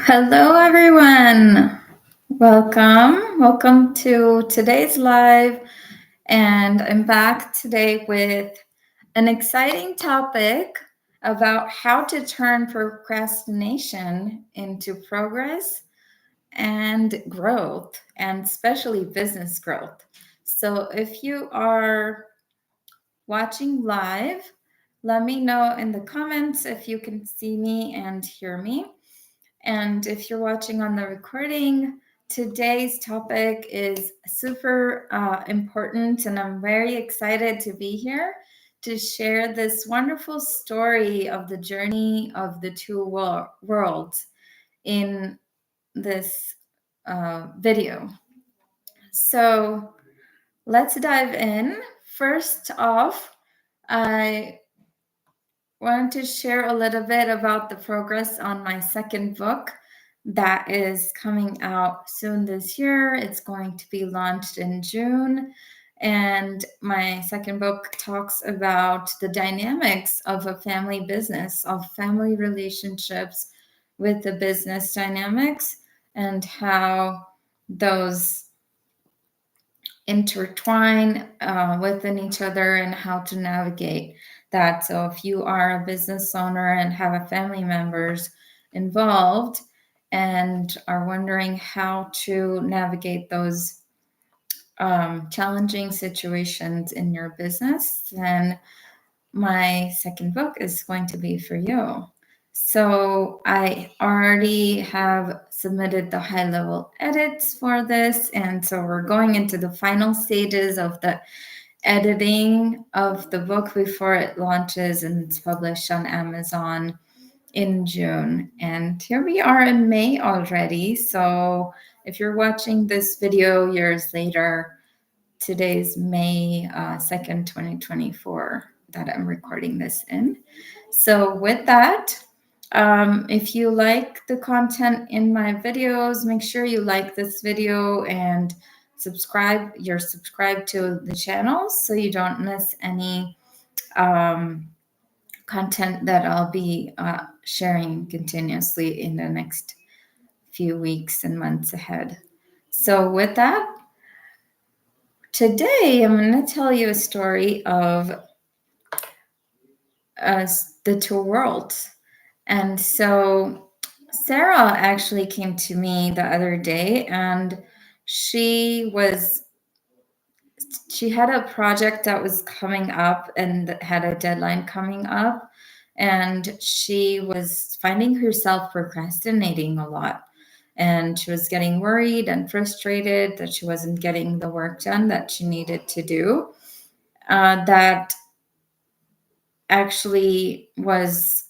Hello, everyone. Welcome to today's live. And I'm back today with an exciting topic about how to turn procrastination into progress and growth, and especially business growth. So, if you are watching live, let me know in the comments if you can see me and hear me. And if you're watching on the recording, today's topic is super important, and I'm very excited to be here to share this wonderful story of the journey of the two worlds in this video. So let's dive in. First off, I wanted to share a little bit about the progress on my second book that is coming out soon this year. It's going to be launched in June. And my second book talks about the dynamics of a family business, of family relationships with the business dynamics, and how those intertwine within each other and how to navigate that. So if you are a business owner and have a family members involved and are wondering how to navigate those challenging situations in your business, then my second book is going to be for you. So I already have submitted the high level edits for this. And so we're going into the final stages of the editing of the book before it launches and it's published on Amazon in June. And here we are in May already. So if you're watching this video years later, today's May 2nd, 2024 that I'm recording this in. So with that, if you like the content in my videos, make sure you like this video and subscribe. You're subscribed to the channel so you don't miss any content that I'll be sharing continuously in the next few weeks and months ahead. So with that, today I'm going to tell you a story of the two worlds. And so Sarah actually came to me the other day, and she had a project that was coming up and had a deadline coming up, and she was finding herself procrastinating a lot. And she was getting worried and frustrated that she wasn't getting the work done that she needed to do. That actually was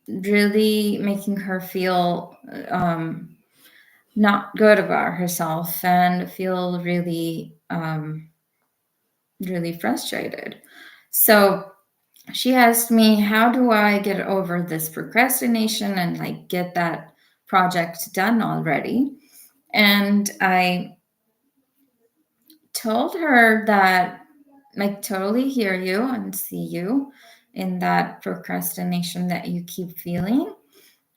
really making her feel not good about herself and feel really, really frustrated. So she asked me, how do I get over this procrastination and like get that project done already? And I told her that I totally hear you and see you in that procrastination that you keep feeling.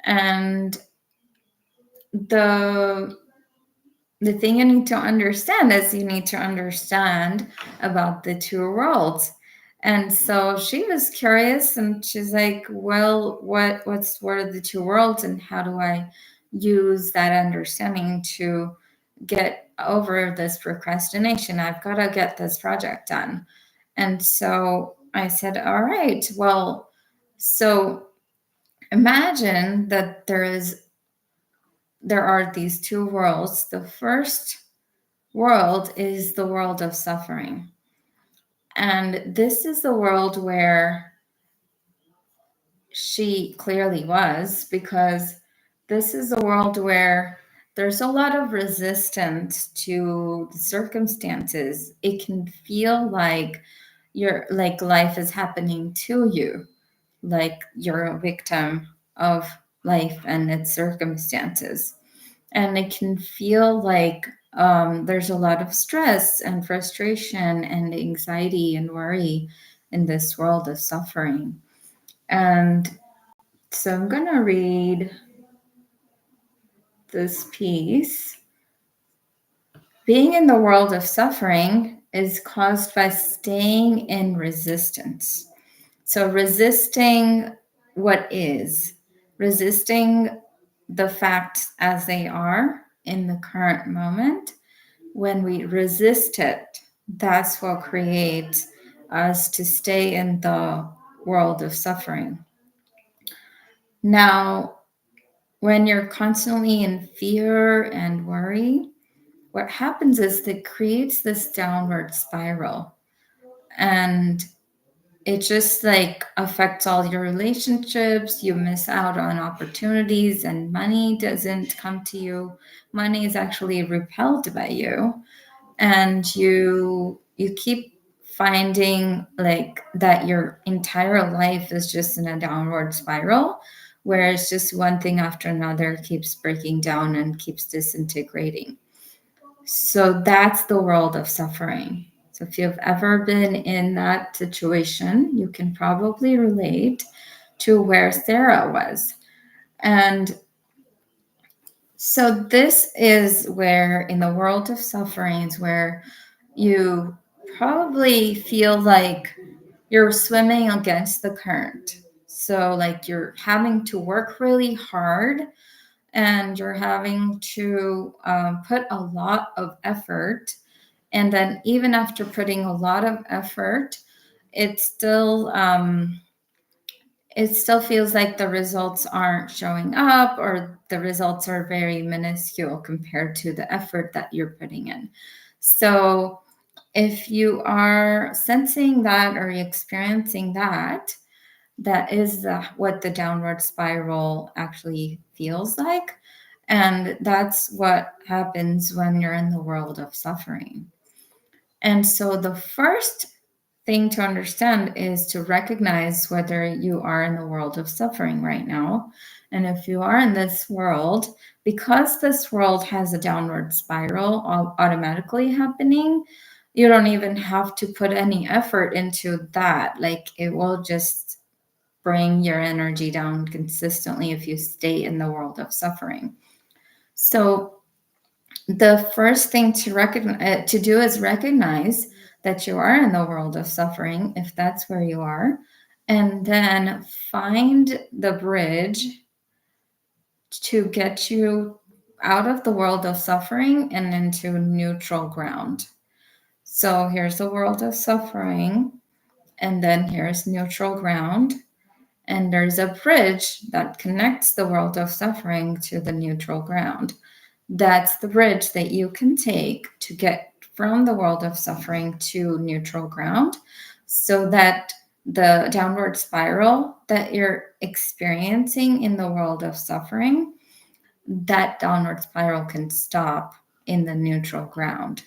And the thing you need to understand is you need to understand about the two worlds. And so she was curious and she's like, well, what are the two worlds and how do I use that understanding to get over this procrastination? I've got to get this project done. And so I said, all right, well, so imagine that there are these two worlds. The first world is the world of suffering. And this is the world where she clearly was, because this is a world where there's a lot of resistance to the circumstances. It can feel like life is happening to you, like you're a victim of life and its circumstances. And it can feel like there's a lot of stress and frustration and anxiety and worry in this world of suffering. And so I'm going to read this piece. Being in the world of suffering is caused by staying in resistance. So resisting what is, resisting the facts as they are in the current moment. When we resist it, that's what creates us to stay in the world of suffering. Now, when you're constantly in fear and worry, what happens is it creates this downward spiral. And it just like affects all your relationships. You miss out on opportunities, and money doesn't come to you. Money is actually repelled by you. And you keep finding like that your entire life is just in a downward spiral, where it's just one thing after another keeps breaking down and keeps disintegrating. So that's the world of suffering. So if you've ever been in that situation, you can probably relate to where Sarah was. And so this is where in the world of sufferings where you probably feel like you're swimming against the current. So like you're having to work really hard, and you're having to put a lot of effort. And then even after putting a lot of effort, it still feels like the results aren't showing up, or the results are very minuscule compared to the effort that you're putting in. So if you are sensing that or experiencing that, that is what the downward spiral actually feels like. And that's what happens when you're in the world of suffering. And so the first thing to understand is to recognize whether you are in the world of suffering right now. And if you are in this world, because this world has a downward spiral automatically happening, you don't even have to put any effort into that. Like it will just bring your energy down consistently if you stay in the world of suffering. So the first thing to do is recognize that you are in the world of suffering, if that's where you are, and then find the bridge to get you out of the world of suffering and into neutral ground. So here's the world of suffering, and then here's neutral ground. And there's a bridge that connects the world of suffering to the neutral ground. That's the bridge that you can take to get from the world of suffering to neutral ground, so that the downward spiral that you're experiencing in the world of suffering, that downward spiral can stop in the neutral ground.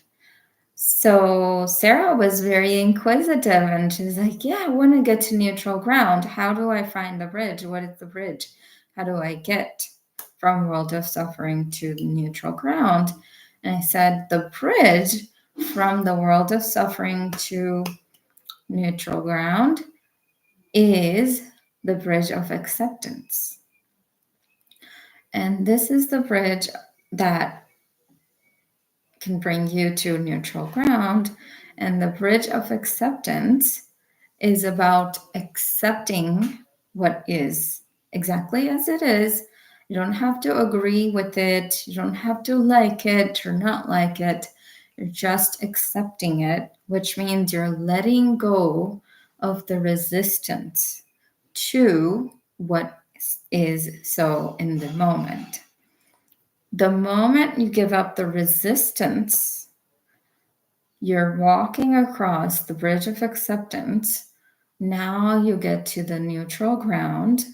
So Sarah was very inquisitive, and she's like, yeah, I want to get to neutral ground. How do I find the bridge? What is the bridge? How do I get from world of suffering to neutral ground? And I said, the bridge from the world of suffering to neutral ground is the bridge of acceptance. And this is the bridge that can bring you to neutral ground. And the bridge of acceptance is about accepting what is exactly as it is. You don't have to agree with it. You don't have to like it or not like it. You're just accepting it, which means you're letting go of the resistance to what is so in the moment. The moment you give up the resistance, you're walking across the bridge of acceptance. Now you get to the neutral ground,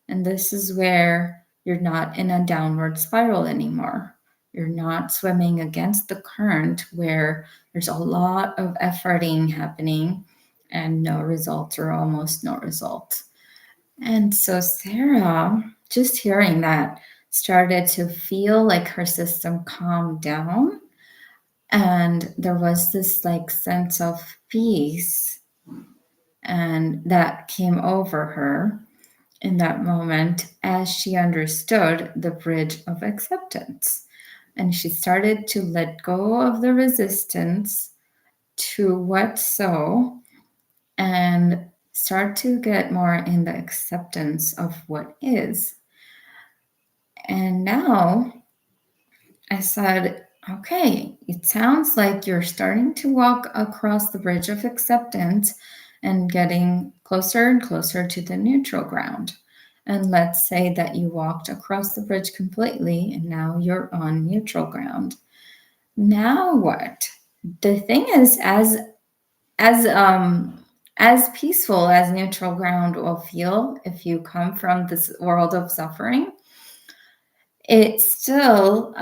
and this is where you're not in a downward spiral anymore. You're not swimming against the current where there's a lot of efforting happening and no result or almost no result. And so Sarah, just hearing that, started to feel like her system calmed down, and there was this like sense of peace and that came over her. in that moment as she understood the bridge of acceptance. And she started to let go of the resistance to what's so and start to get more in the acceptance of what is. And now I said, okay, it sounds like you're starting to walk across the bridge of acceptance and getting closer and closer to the neutral ground. And let's say that you walked across the bridge completely and now you're on neutral ground. Now what? The thing is, as as peaceful as neutral ground will feel if you come from this world of suffering, it still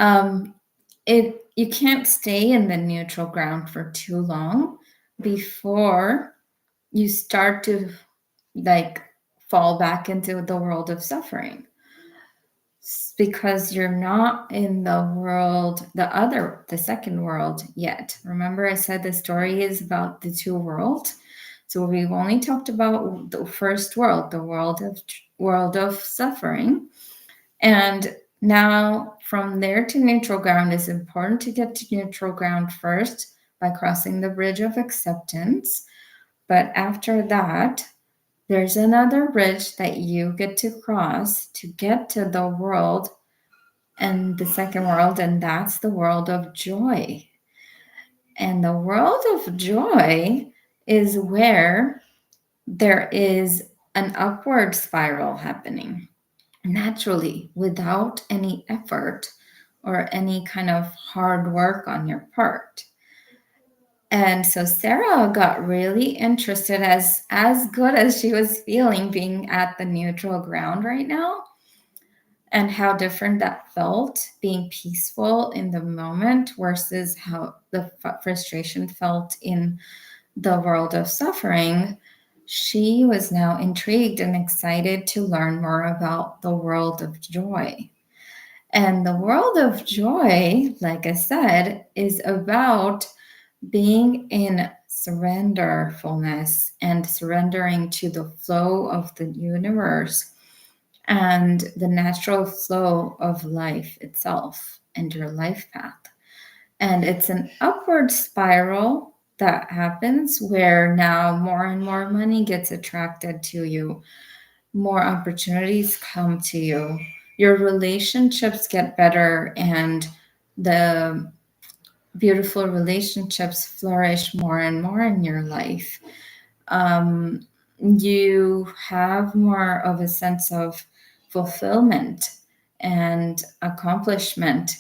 you can't stay in the neutral ground for too long before you start to like fall back into the world of suffering, because you're not in the world, the second world yet. Remember I said the story is about the two worlds. So we've only talked about the first world, the world of suffering. And now from there to neutral ground, it's important to get to neutral ground first by crossing the bridge of acceptance. But after that, there's another bridge that you get to cross to get to the world and the second world, and that's the world of joy. And the world of joy is where there is an upward spiral happening naturally without any effort or any kind of hard work on your part. And so Sarah got really interested, as good as she was feeling being at the neutral ground right now, and how different that felt being peaceful in the moment versus how the frustration felt in the world of suffering. She was now intrigued and excited to learn more about the world of joy. And the world of joy, like I said, is about being in surrenderfulness and surrendering to the flow of the universe and the natural flow of life itself and your life path. And it's an upward spiral that happens where now more and more money gets attracted to you, more opportunities come to you, your relationships get better, and the beautiful relationships flourish more and more in your life. You have more of a sense of fulfillment and accomplishment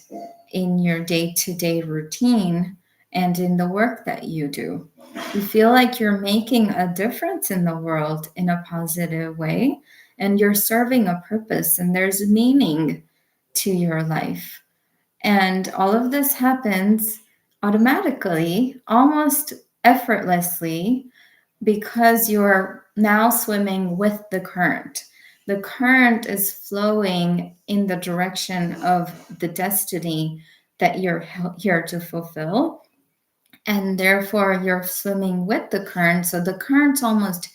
in your day-to-day routine and in the work that you do. You feel like you're making a difference in the world in a positive way, and you're serving a purpose, and there's meaning to your life. And all of this happens automatically, almost effortlessly, because you're now swimming with the current. The current is flowing in the direction of the destiny that you're here to fulfill. And therefore, you're swimming with the current. So the current's almost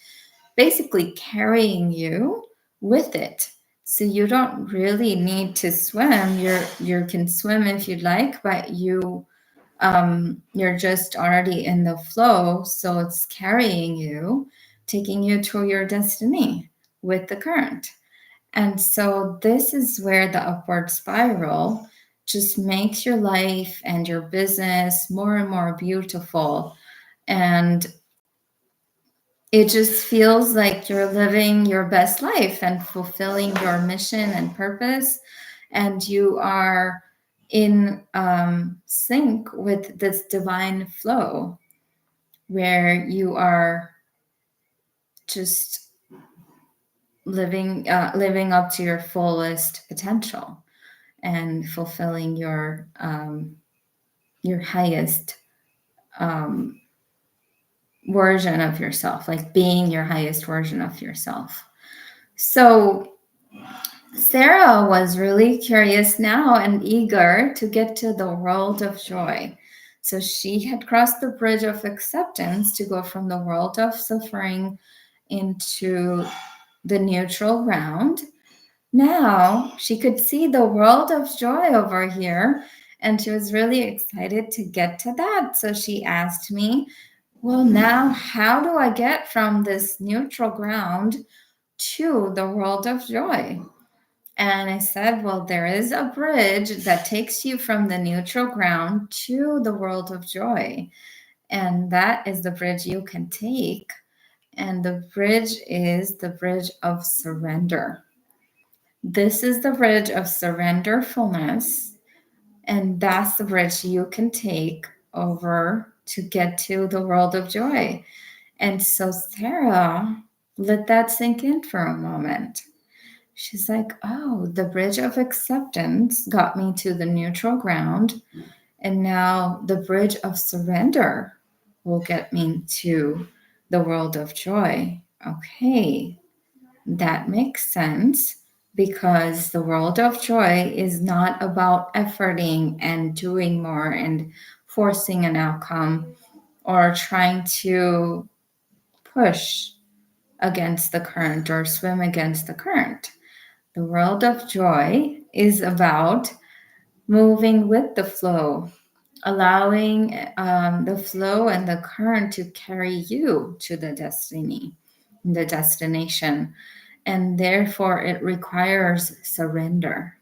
basically carrying you with it. So you don't really need to swim. You can swim if you'd like, but you're just already in the flow, so it's carrying you, taking you to your destiny with the current. And so this is where the upward spiral just makes your life and your business more and more beautiful. And it just feels like you're living your best life and fulfilling your mission and purpose. And you are in sync with this divine flow where you are just living up to your fullest potential and fulfilling your highest version of yourself, like being your highest version of yourself. So Sarah was really curious now and eager to get to the world of joy. So she had crossed the bridge of acceptance to go from the world of suffering into the neutral ground. Now she could see the world of joy over here, and she was really excited to get to that. So she asked me, well, now how do I get from this neutral ground to the world of joy? And I said, well, there is a bridge that takes you from the neutral ground to the world of joy. And that is the bridge you can take. And the bridge is the bridge of surrender. This is the bridge of surrenderfulness. And that's the bridge you can take over to get to the world of joy. And so Sarah let that sink in for a moment. She's like, oh, the bridge of acceptance got me to the neutral ground. And now the bridge of surrender will get me to the world of joy. Okay, that makes sense because the world of joy is not about efforting and doing more and forcing an outcome or trying to push against the current or swim against the current. The world of joy is about moving with the flow, allowing the flow and the current to carry you to the destination. And therefore, it requires surrender.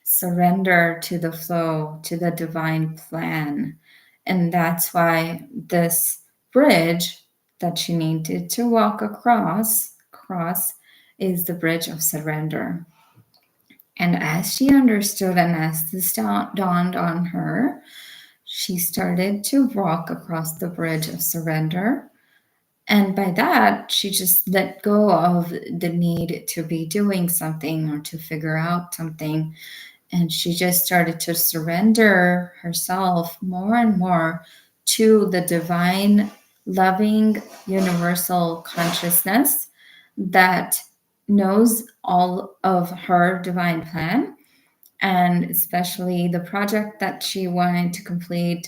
Surrender to the flow, to the divine plan. And that's why this bridge that you needed to walk across is the bridge of surrender. And as she understood and as this dawned on her, she started to walk across the bridge of surrender. And by that, she just let go of the need to be doing something or to figure out something. And she just started to surrender herself more and more to the divine, loving, universal consciousness that knows all of her divine plan, and especially the project that she wanted to complete,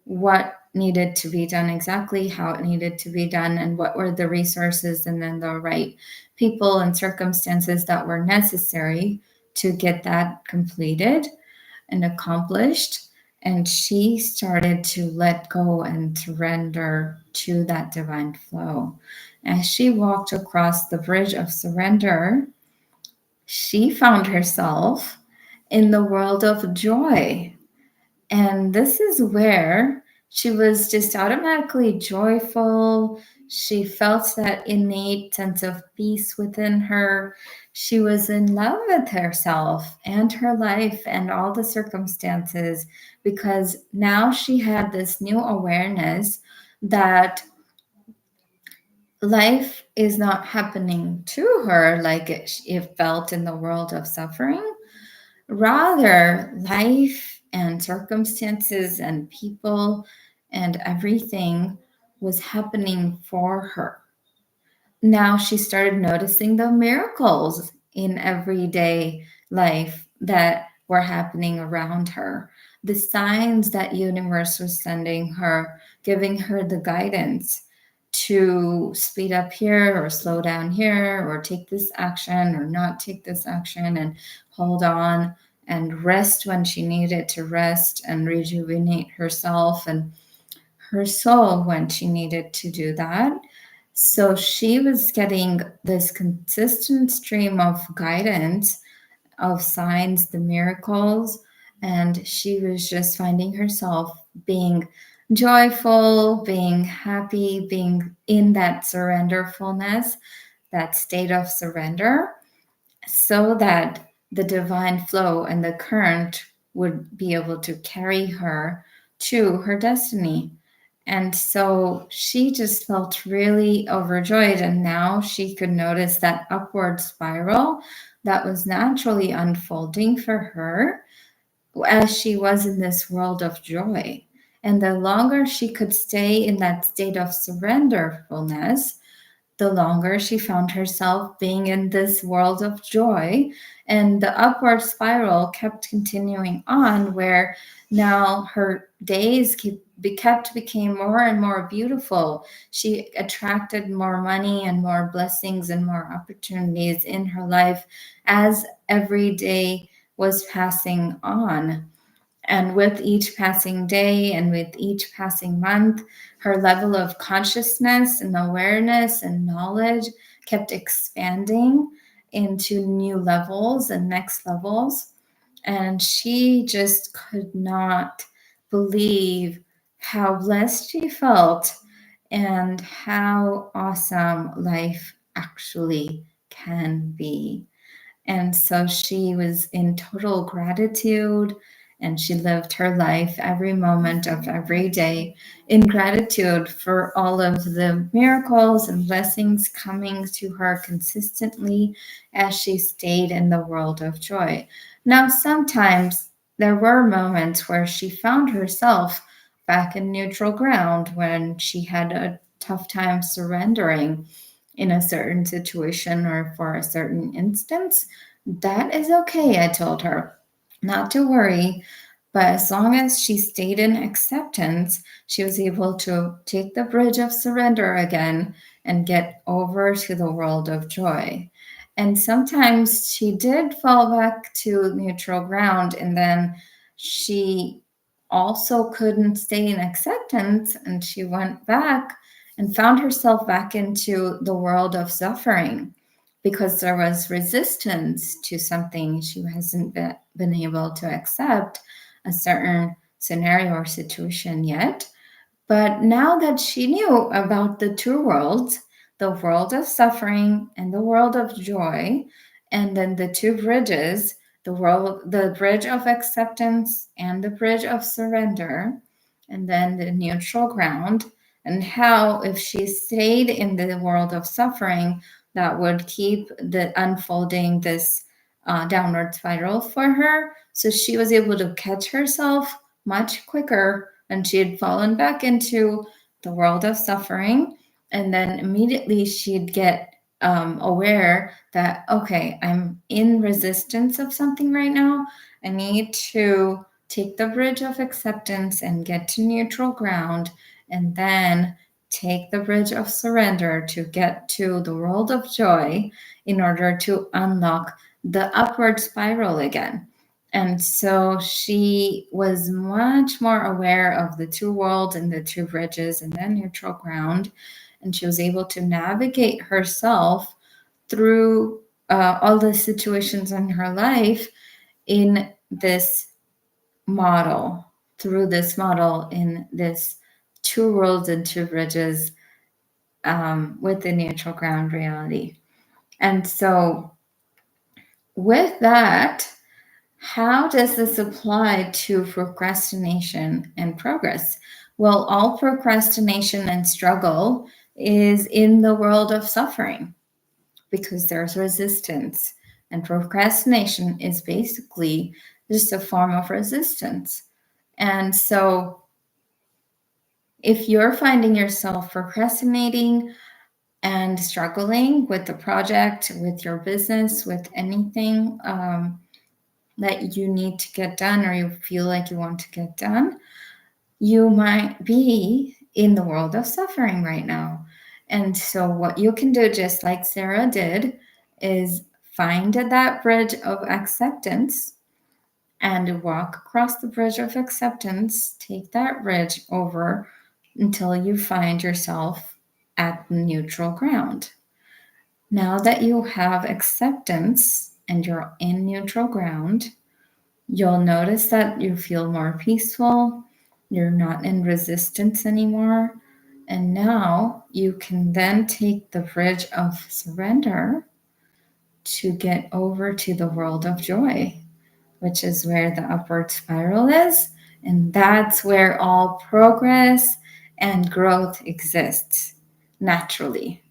what needed to be done exactly, how it needed to be done, and what were the resources and then the right people and circumstances that were necessary to get that completed and accomplished. And she started to let go and surrender to that divine flow. As she walked across the bridge of surrender, she found herself in the world of joy. And this is where she was just automatically joyful. She felt that innate sense of peace within her. She was in love with herself and her life and all the circumstances because now she had this new awareness that life is not happening to her like it felt in the world of suffering. Rather, life and circumstances and people and everything was happening for her. Now she started noticing the miracles in everyday life that were happening around her, the signs that universe was sending her, giving her the guidance to speed up here or slow down here or take this action or not take this action and hold on and rest when she needed to rest and rejuvenate herself and her soul when she needed to do that. So she was getting this consistent stream of guidance, of signs, the miracles, and she was just finding herself being joyful, being happy, being in that surrenderfulness, that state of surrender, so that the divine flow and the current would be able to carry her to her destiny. And so she just felt really overjoyed. And now she could notice that upward spiral that was naturally unfolding for her as she was in this world of joy. And the longer she could stay in that state of surrenderfulness, the longer she found herself being in this world of joy. And the upward spiral kept continuing on, where now her days became more and more beautiful. She attracted more money and more blessings and more opportunities in her life as every day was passing on. And with each passing day and with each passing month, her level of consciousness and awareness and knowledge kept expanding into new levels and next levels. And she just could not believe how blessed she felt and how awesome life actually can be. And so she was in total gratitude, and she lived her life every moment of every day in gratitude for all of the miracles and blessings coming to her consistently as she stayed in the world of joy. Now, sometimes there were moments where she found herself back in neutral ground when she had a tough time surrendering in a certain situation or for a certain instance. That is okay, I told her. Not to worry, but as long as she stayed in acceptance, she was able to take the bridge of surrender again and get over to the world of joy. And sometimes she did fall back to neutral ground, and then she also couldn't stay in acceptance, and she went back and found herself back into the world of suffering because there was resistance to something she hasn't been able to accept, a certain scenario or situation yet. But now that she knew about the two worlds, the world of suffering and the world of joy, and then the two bridges, the bridge of acceptance and the bridge of surrender, and then the neutral ground, and how if she stayed in the world of suffering, that would keep the unfolding this downward spiral for her. So she was able to catch herself much quicker, and she had fallen back into the world of suffering. And then immediately she'd get aware that, okay, I'm in resistance of something right now. I need to take the bridge of acceptance and get to neutral ground, and then take the bridge of surrender to get to the world of joy in order to unlock the upward spiral again. And so she was much more aware of the two worlds and the two bridges and then neutral ground. And she was able to navigate herself through all the situations in her life in this model, through this model, in this two worlds and two bridges with the neutral ground reality. And so, with that, how does this apply to procrastination and progress? Well, all procrastination and struggle is in the world of suffering because there's resistance. And procrastination is basically just a form of resistance. And so, if you're finding yourself procrastinating and struggling with the project, with your business, with anything that you need to get done or you feel like you want to get done, you might be in the world of suffering right now. And so, what you can do, just like Sarah did, is find that bridge of acceptance and walk across the bridge of acceptance. Take that bridge over until you find yourself at neutral ground. Now that you have acceptance and you're in neutral ground, you'll notice that you feel more peaceful. You're not in resistance anymore. And now you can then take the bridge of surrender to get over to the world of joy, which is where the upward spiral is. And that's where all progress and growth exists naturally.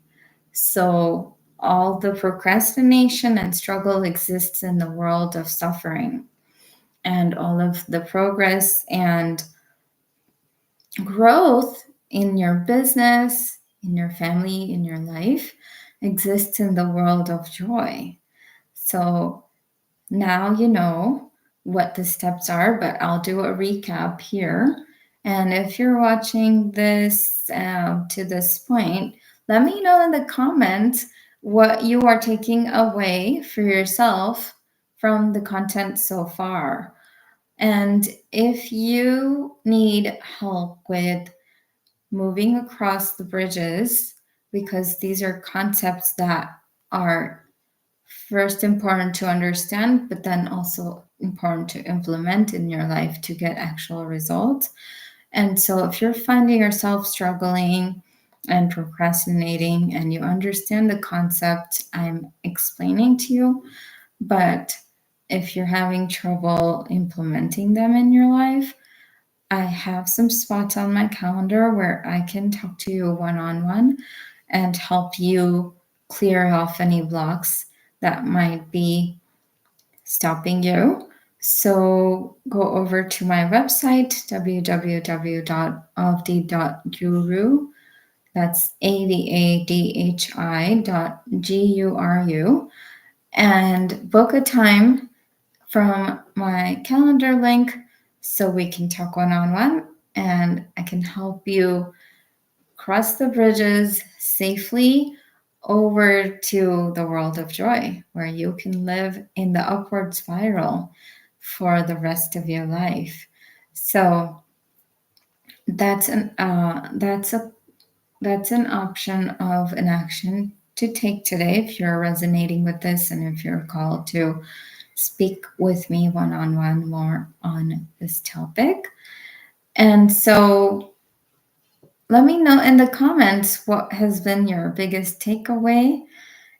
So all the procrastination and struggle exists in the world of suffering. And all of the progress and growth in your business, in your family, in your life exists in the world of joy. So now you know what the steps are, but I'll do a recap here. And if you're watching this to this point, let me know in the comments what you are taking away for yourself from the content so far. And if you need help with moving across the bridges, because these are concepts that are first important to understand, but then also important to implement in your life to get actual results. And so if you're finding yourself struggling and procrastinating and you understand the concept I'm explaining to you, but if you're having trouble implementing them in your life, I have some spots on my calendar where I can talk to you one-on-one and help you clear off any blocks that might be stopping you. So go over to my website, www.avadhi.guru. That's AVADHI.GURU, and book a time from my calendar link so we can talk one-on-one and I can help you cross the bridges safely over to the world of joy, where you can live in the upward spiral for the rest of your life. So that's an option of an action to take today if you're resonating with this and if you're called to speak with me one-on-one more on this topic. And so let me know in the comments what has been your biggest takeaway,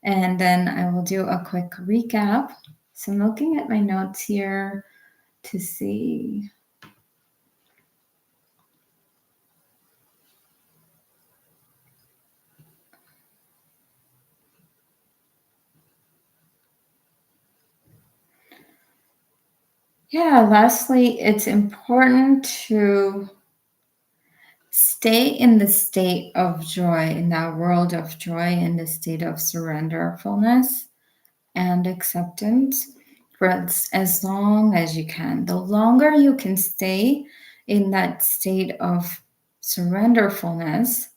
and then I will do a quick recap. So I'm looking at my notes here to see. Yeah, lastly, it's important to stay in the state of joy, in that world of joy, in the state of surrenderfulness and acceptance for as long as you can. The longer you can stay in that state of surrenderfulness,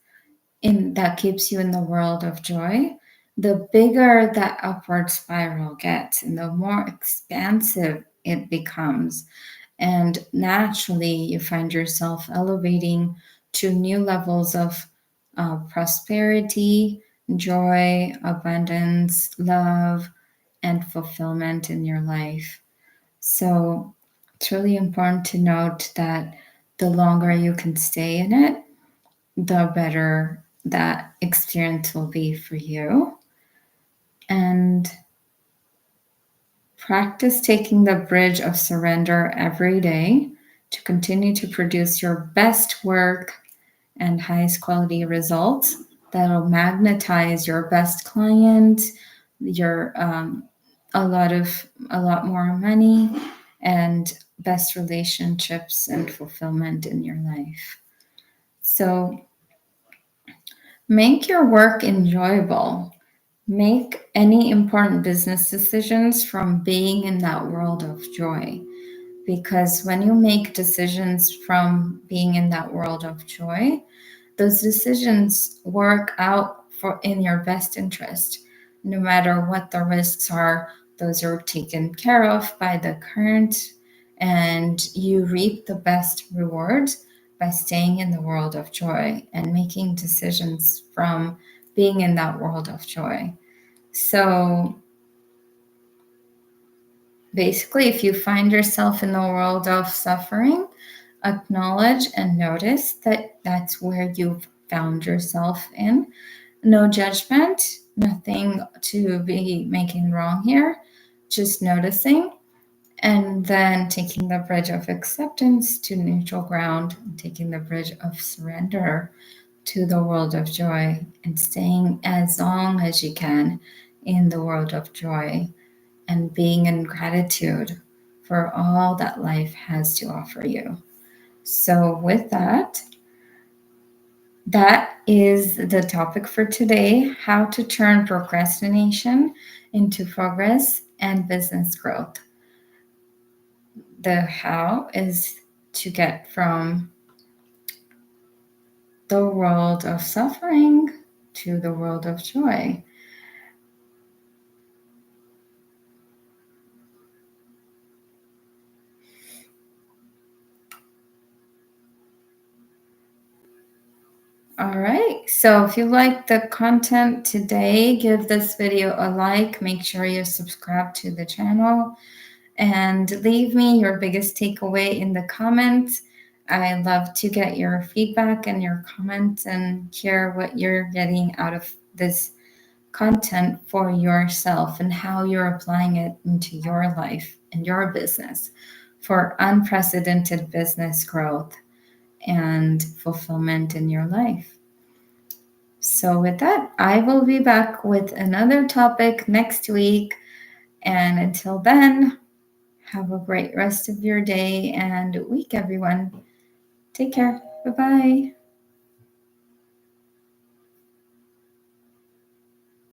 in that keeps you in the world of joy, the bigger that upward spiral gets and the more expansive it becomes. And naturally, you find yourself elevating to new levels of prosperity, joy, abundance, love, and fulfillment in your life. So it's really important to note that the longer you can stay in it, the better that experience will be for you. And practice taking the bridge of surrender every day to continue to produce your best work and highest quality results that'll magnetize your best clients, your a lot more money, and best relationships and fulfillment in your life. So make your work enjoyable. Make any important business decisions from being in that world of joy. Because when you make decisions from being in that world of joy, those decisions work out for in your best interest. No matter what the risks are, those are taken care of by the current, and you reap the best rewards by staying in the world of joy and making decisions from being in that world of joy. So basically, if you find yourself in the world of suffering, acknowledge and notice that that's where you've found yourself in. No judgment, nothing to be making wrong here, just noticing, and then taking the bridge of acceptance to neutral ground, and taking the bridge of surrender to the world of joy, and staying as long as you can in the world of joy and being in gratitude for all that life has to offer you. So, with that, that is the topic for today: how to turn procrastination into progress and business growth. The how is to get from the world of suffering to the world of joy. All right, so if you like the content today, give this video a like, make sure you subscribe to the channel, and leave me your biggest takeaway in the comments. I love to get your feedback and your comments and hear what you're getting out of this content for yourself and how you're applying it into your life and your business for unprecedented business growth and fulfillment in your life. So, with that, I will be back with another topic next week. And until then, have a great rest of your day and week, everyone. Take care. Bye bye.